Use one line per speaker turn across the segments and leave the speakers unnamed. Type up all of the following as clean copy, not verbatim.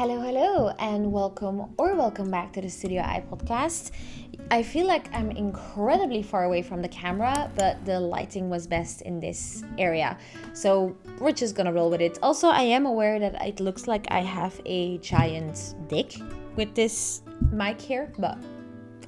Hello, and welcome back to the Studio I podcast. I feel like I'm incredibly far away from the camera, but the lighting was best in this area, so we're just gonna roll with it. Also, I am aware that it looks like I have a giant dick with this mic here, but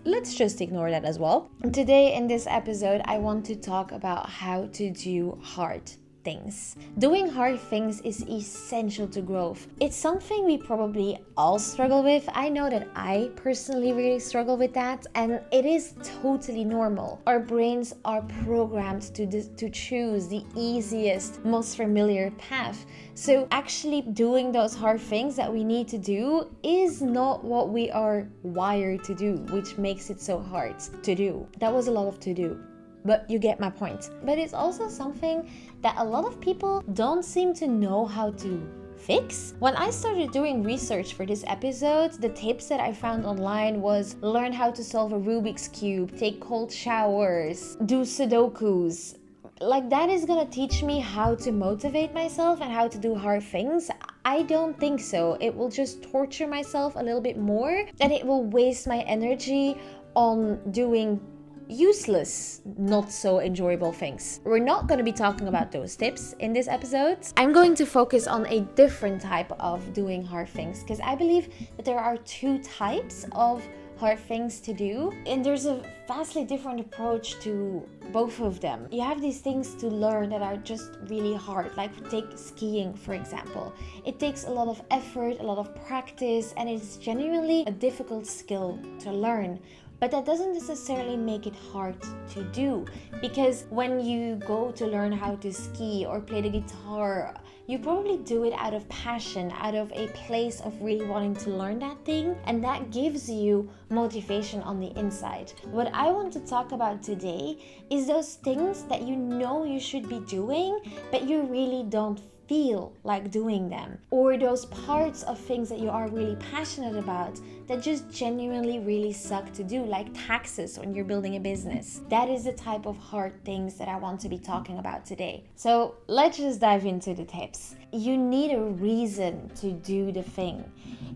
let's just ignore that as well. Today in this episode, I want to talk about how to do hard things. Doing hard things is essential to growth. It's something we probably all struggle with. I know that I personally really struggle with that, and it is totally normal. Our brains are programmed to choose the easiest, most familiar path. So actually doing those hard things that we need to do is not what we are wired to do, which makes it so hard to do. That was a lot of to do, but you get my point. But it's also something that a lot of people don't seem to know how to fix. When I started doing research for this episode, the tips that I found online was learn how to solve a Rubik's Cube, take cold showers, do Sudokus. Like, that is gonna teach me how to motivate myself and how to do hard things. I don't think so. It will just torture myself a little bit more, and it will waste my energy on doing useless, not so enjoyable things. We're not going to be talking about those tips in this episode. I'm going to focus on a different type of doing hard things, because I believe that there are two types of hard things to do, and there's a vastly different approach to both of them. You have these things to learn that are just really hard, like take skiing for example. It takes a lot of effort, a lot of practice, and it's genuinely a difficult skill to learn. But that doesn't necessarily make it hard to do, because when you go to learn how to ski or play the guitar, you probably do it out of passion, out of a place of really wanting to learn that thing, and that gives you motivation on the inside. What I want to talk about today is those things that you know you should be doing, but you really don't feel like doing them, or those parts of things that you are really passionate about that just genuinely really suck to do, like taxes when you're building a business. That is the type of hard things that I want to be talking about today. So let's just dive into the tips. You need a reason to do the thing.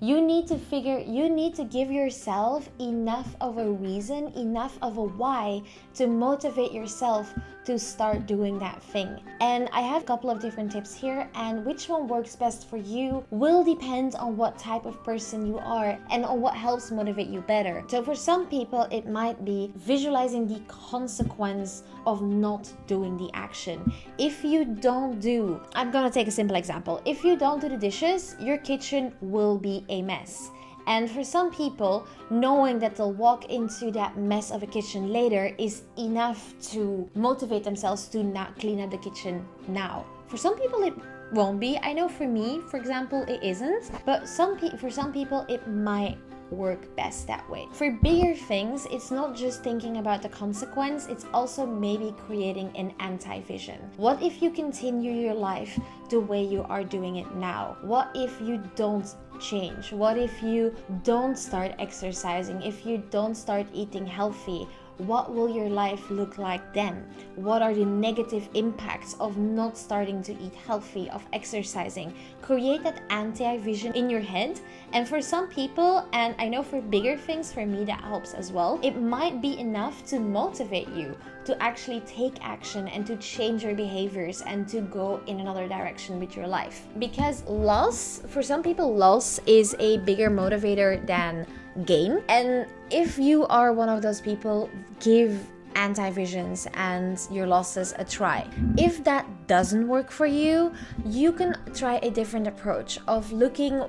You need to give yourself enough of a reason, enough of a why to motivate yourself to start doing that thing. And I have a couple of different tips here, and which one works best for you will depend on what type of person you are and on what helps motivate you better. So for some people, it might be visualizing the consequence of not doing the action. If you don't do, I'm gonna take a simple example. If you don't do the dishes, your kitchen will be a mess. And for some people, knowing that they'll walk into that mess of a kitchen later is enough to motivate themselves to not clean up the kitchen now. For some people, it won't be. I know for me, for example, it isn't. But for some people, it might work best that way. For bigger things, it's not just thinking about the consequence, it's also maybe creating an anti-vision. What if you continue your life the way you are doing it now? What if you don't change? What if you don't start exercising? If you don't start eating healthy? What will your life look like then? What are the negative impacts of not starting to eat healthy, of exercising? Create that anti-vision in your head. And for some people, and I know for bigger things, for me that helps as well, it might be enough to motivate you to actually take action and to change your behaviors and to go in another direction with your life. Because for some people, loss is a bigger motivator than gain. And if you are one of those people, give anti-visions and your losses a try. If that doesn't work for you, you can try a different approach of looking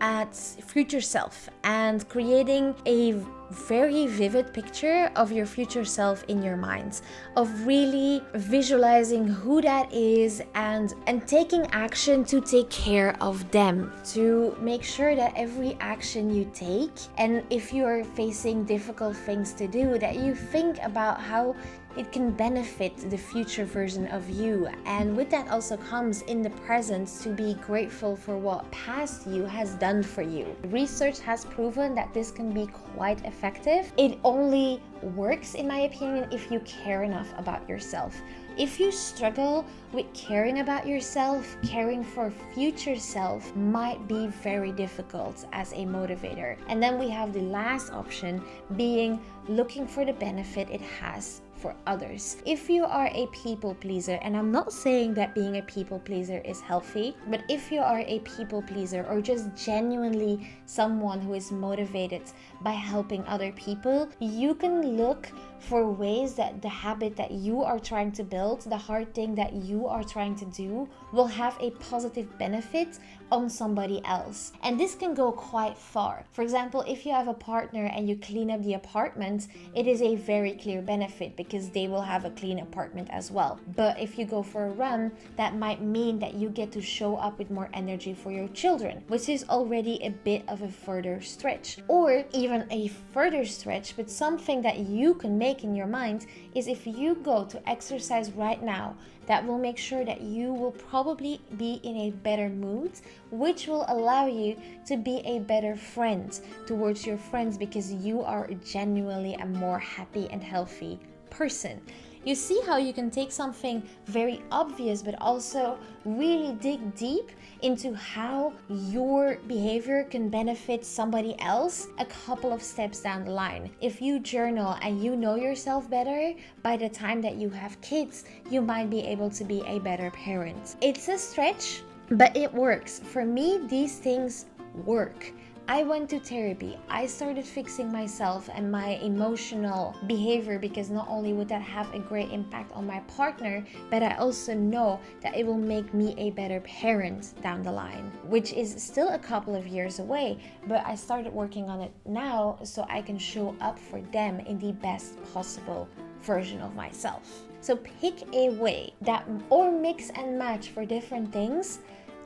at future self and creating a very vivid picture of your future self in your mind, of really visualizing who that is and taking action to take care of them, to make sure that every action you take, and if you are facing difficult things to do, that you think about how it can benefit the future version of you. And with that also comes in the present to be grateful for what past you has done for you. Research has proven that this can be quite effective. It only works, in my opinion, if you care enough about yourself. If you struggle with caring about yourself, caring for future self might be very difficult as a motivator. And then we have the last option being looking for the benefit it has for others. If you are a people pleaser, and I'm not saying that being a people pleaser is healthy, but if you are a people pleaser or just genuinely someone who is motivated by helping other people, you can look for ways that the habit that you are trying to build, the hard thing that you are trying to do, will have a positive benefit on somebody else. And this can go quite far. For example, if you have a partner and you clean up the apartment, it is a very clear benefit because they will have a clean apartment as well. But if you go for a run, that might mean that you get to show up with more energy for your children, which is already a bit of a further stretch. Or even a further stretch, but something that you can make in your mind is if you go to exercise right now, that will make sure that you will probably be in a better mood, which will allow you to be a better friend towards your friends because you are genuinely a more happy and healthy person. You see how you can take something very obvious but also really dig deep into how your behavior can benefit somebody else a couple of steps down the line. If you journal and you know yourself better, by the time that you have kids, you might be able to be a better parent. It's a stretch, but it works. For me, these things work. I went to therapy. I started fixing myself and my emotional behavior because not only would that have a great impact on my partner, but I also know that it will make me a better parent down the line, which is still a couple of years away, but I started working on it now so I can show up for them in the best possible version of myself. So pick a way that, or mix and match for different things,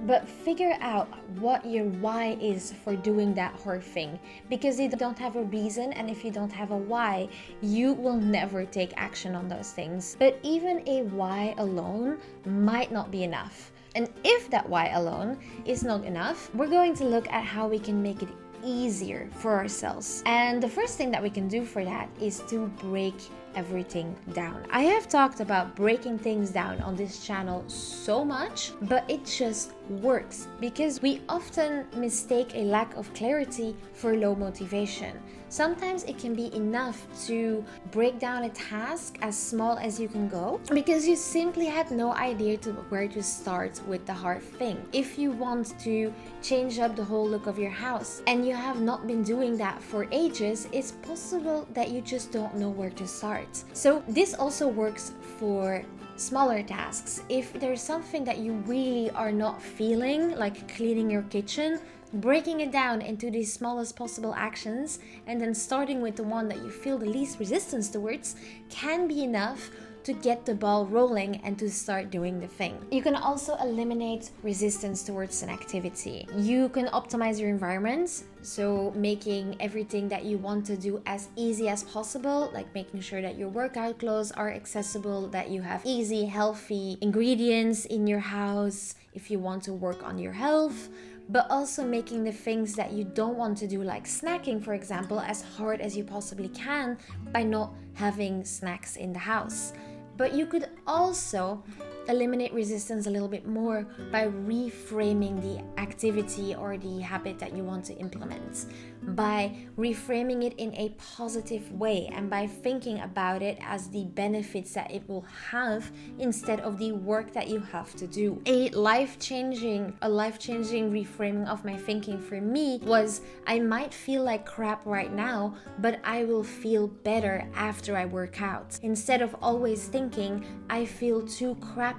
but figure out what your why is for doing that hard thing, because you don't have a reason, and if you don't have a why, you will never take action on those things. But even a why alone might not be enough. And if that why alone is not enough, we're going to look at how we can make it easier for ourselves. And the first thing that we can do for that is to break everything down. I have talked about breaking things down on this channel so much, but it just works because we often mistake a lack of clarity for low motivation. Sometimes it can be enough to break down a task as small as you can go because you simply had no idea where to start with the hard thing. If you want to change up the whole look of your house and you have not been doing that for ages, it's possible that you just don't know where to start. So this also works for smaller tasks. If there's something that you really are not feeling, like cleaning your kitchen, breaking it down into the smallest possible actions and then starting with the one that you feel the least resistance towards can be enough to get the ball rolling and to start doing the thing. You can also eliminate resistance towards an activity. You can optimize your environment, so making everything that you want to do as easy as possible, like making sure that your workout clothes are accessible, that you have easy, healthy ingredients in your house if you want to work on your health, but also making the things that you don't want to do, like snacking, for example, as hard as you possibly can by not having snacks in the house. But you could also eliminate resistance a little bit more by reframing the activity or the habit that you want to implement, by reframing it in a positive way and by thinking about it as the benefits that it will have instead of the work that you have to do. A life-changing reframing of my thinking for me was, I might feel like crap right now, but I will feel better after I work out. Instead of always thinking, I feel too crappy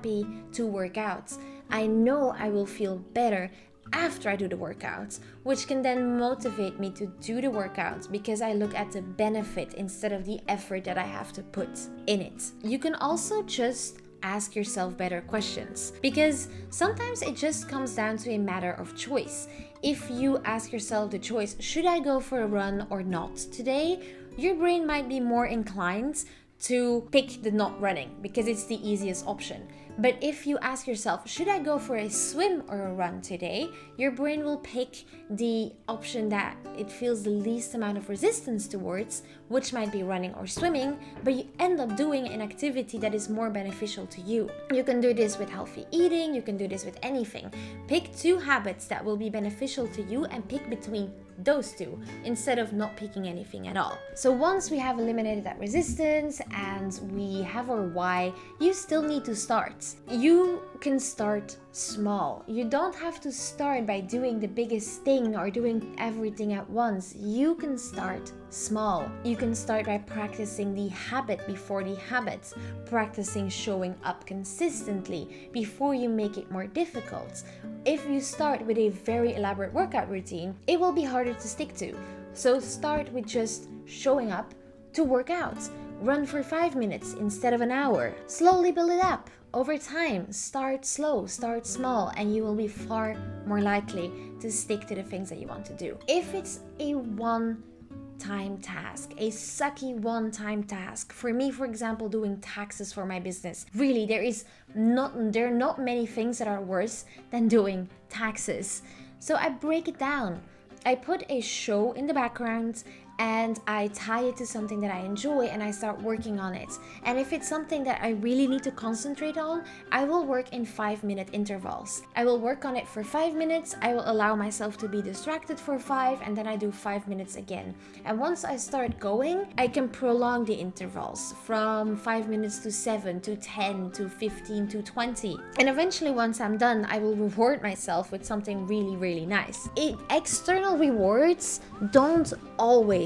to work out, I know I will feel better after I do the workout, which can then motivate me to do the workout because I look at the benefit instead of the effort that I have to put in it. You can also just ask yourself better questions, because sometimes it just comes down to a matter of choice. If you ask yourself the choice, should I go for a run or not today, your brain might be more inclined to pick the not running because it's the easiest option. But if you ask yourself, should I go for a swim or a run today? Your brain will pick the option that it feels the least amount of resistance towards, which might be running or swimming, but you end up doing an activity that is more beneficial to you. You can do this with healthy eating, you can do this with anything. Pick 2 habits that will be beneficial to you and pick between those 2 instead of not picking anything at all. So once we have eliminated that resistance and we have our why, you still need to start. You can start small. You don't have to start by doing the biggest thing or doing everything at once. You can start small. You can start by practicing the habit before the habit, practicing showing up consistently before you make it more difficult. If you start with a very elaborate workout routine, it will be harder to stick to. So start with just showing up to work out. Run for 5 minutes instead of an hour. Slowly build it up. Over time, start slow, start small, and you will be far more likely to stick to the things that you want to do. If it's a one-time task, a sucky one-time task, for me, for example, doing taxes for my business, really, there are not many things that are worse than doing taxes. So I break it down. I put a show in the background and I tie it to something that I enjoy and I start working on it. And if it's something that I really need to concentrate on, I will work in 5-minute intervals. I will work on it for 5 minutes, I will allow myself to be distracted for 5, and then I do 5 minutes again. And once I start going, I can prolong the intervals from 5 minutes to 7 to 10 to 15 to 20. And eventually once I'm done, I will reward myself with something really, really nice. External rewards don't always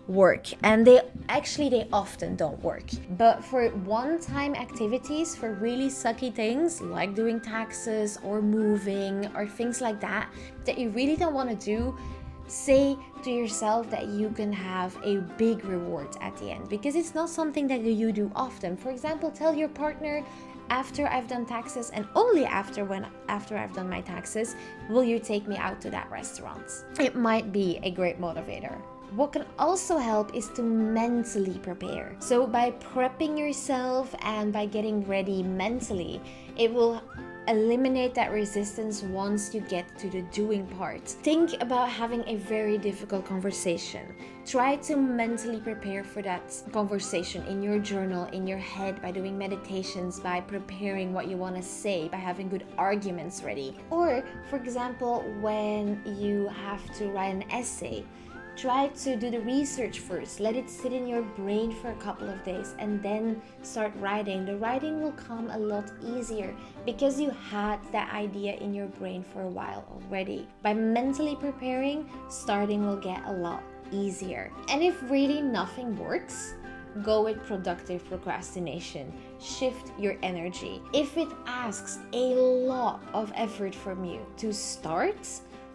work, and they often don't work. But for one-time activities, for really sucky things like doing taxes or moving or things like that you really don't want to do, say to yourself that you can have a big reward at the end, because it's not something that you do often. For example, tell your partner, after I've done taxes and only after I've done my taxes, will you take me out to that restaurant? It might be a great motivator. What can also help is to mentally prepare. So by prepping yourself and by getting ready mentally, it will eliminate that resistance once you get to the doing part. Think about having a very difficult conversation. Try to mentally prepare for that conversation in your journal, in your head, by doing meditations, by preparing what you want to say, by having good arguments ready. Or, for example, when you have to write an essay, try to do the research first. Let it sit in your brain for a couple of days and then start writing. The writing will come a lot easier because you had that idea in your brain for a while already. By mentally preparing, starting will get a lot easier. And if really nothing works, go with productive procrastination. Shift your energy. If it asks a lot of effort from you to start,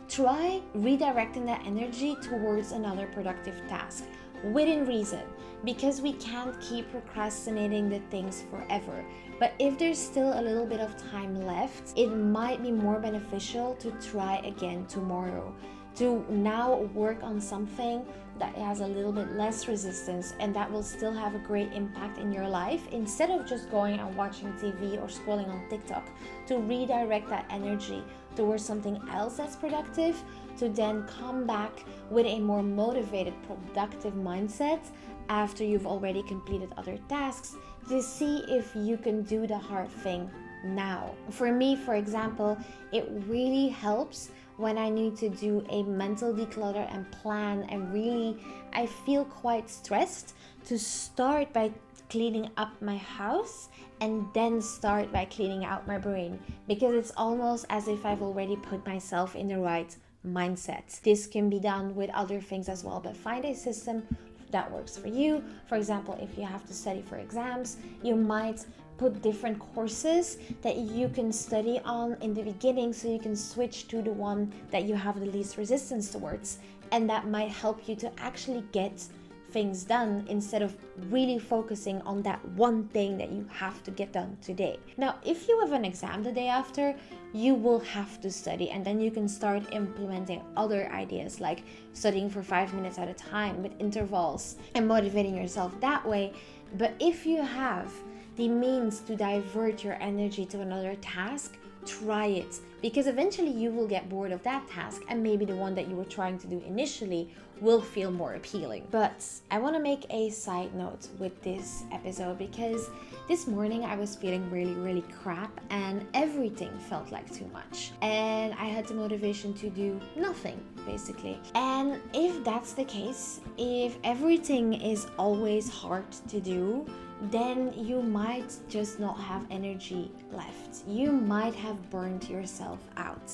try redirecting that energy towards another productive task within reason, because we can't keep procrastinating the things forever. But if there's still a little bit of time left, it might be more beneficial to try again tomorrow, to now work on something that has a little bit less resistance and that will still have a great impact in your life, instead of just going and watching TV or scrolling on TikTok, to redirect that energy towards something else that's productive, to then come back with a more motivated, productive mindset after you've already completed other tasks, to see if you can do the hard thing now. For me, for example, it really helps when I need to do a mental declutter and plan, and really I feel quite stressed, to start by cleaning up my house and then start by cleaning out my brain, because it's almost as if I've already put myself in the right mindset. This can be done with other things as well, but find a system that works for you. For example, if you have to study for exams, you might put different courses that you can study on in the beginning, so you can switch to the one that you have the least resistance towards, and that might help you to actually get things done instead of really focusing on that one thing that you have to get done today. Now, if you have an exam the day after, you will have to study, and then you can start implementing other ideas like studying for 5 minutes at a time with intervals and motivating yourself that way. But if you have the means to divert your energy to another task, try it, because eventually you will get bored of that task, and maybe the one that you were trying to do initially will feel more appealing. But I want to make a side note with this episode, because this morning I was feeling really crap and everything felt like too much, and I had the motivation to do nothing basically. And if that's the case, if everything is always hard to do, then you might just not have energy left. You might have burned yourself out.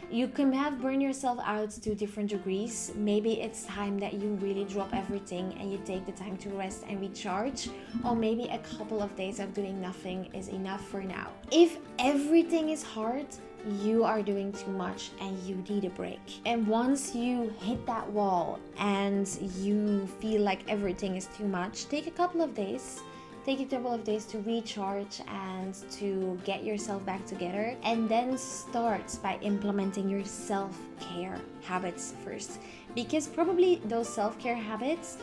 You can have burned yourself out to different degrees. Maybe it's time that you really drop everything and you take the time to rest and recharge, or maybe a couple of days of doing nothing is enough for now. If everything is hard, you are doing too much and you need a break. And once you hit that wall and you feel like everything is too much, take a couple of days. Take a couple of days to recharge and to get yourself back together, and then start by implementing your self-care habits first, because probably those self-care habits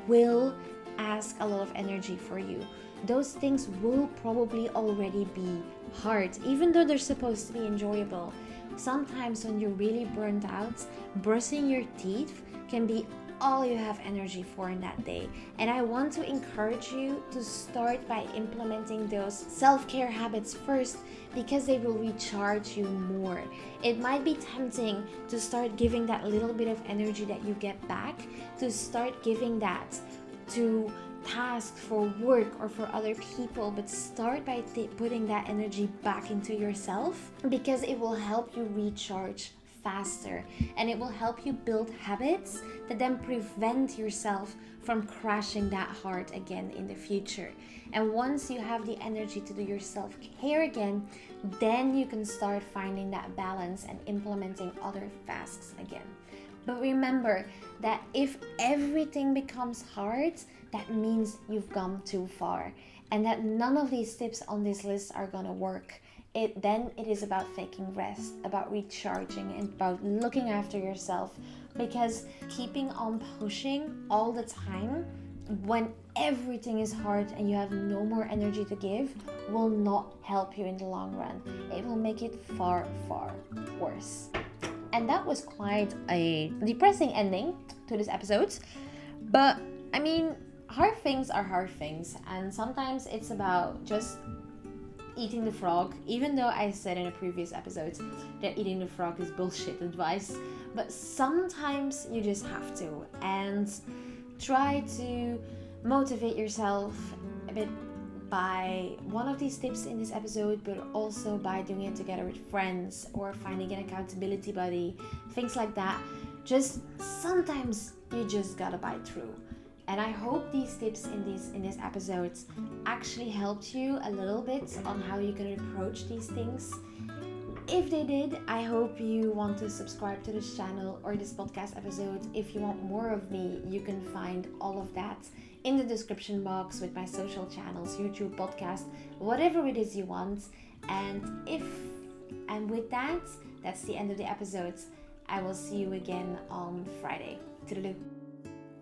will ask a lot of energy for you. Those things will probably already be hard, even though they're supposed to be enjoyable. Sometimes when you're really burnt out, brushing your teeth can be all you have energy for in that day. And I want to encourage you to start by implementing those self-care habits first, because they will recharge you more. It might be tempting to start giving that little bit of energy that you get back, to start giving that to tasks for work or for other people, but start by putting that energy back into yourself, because it will help you recharge faster, and it will help you build habits that then prevent yourself from crashing that hard again in the future. And once you have the energy to do your self-care again, then you can start finding that balance and implementing other tasks again. But remember that if everything becomes hard, that means you've gone too far, and that none of these tips on this list are gonna work. Then it is about taking rest, about recharging, and about looking after yourself, because keeping on pushing all the time when everything is hard and you have no more energy to give will not help you in the long run. It will make it far worse. And that was quite a depressing ending to this episode, but I mean, hard things are hard things, and sometimes it's about just eating the frog, even though I said in a previous episode that eating the frog is bullshit advice. But sometimes you just have to, and try to motivate yourself a bit by one of these tips in this episode, but also by doing it together with friends or finding an accountability buddy, things like that. Just sometimes you just gotta bite through. And I hope these tips in this episode actually helped you a little bit on how you can approach these things. If they did, I hope you want to subscribe to this channel or this podcast episode. If you want more of me, you can find all of that in the description box with my social channels, YouTube, podcast, whatever it is you want. And with that, that's the end of the episode. I will see you again on Friday. Toodaloo.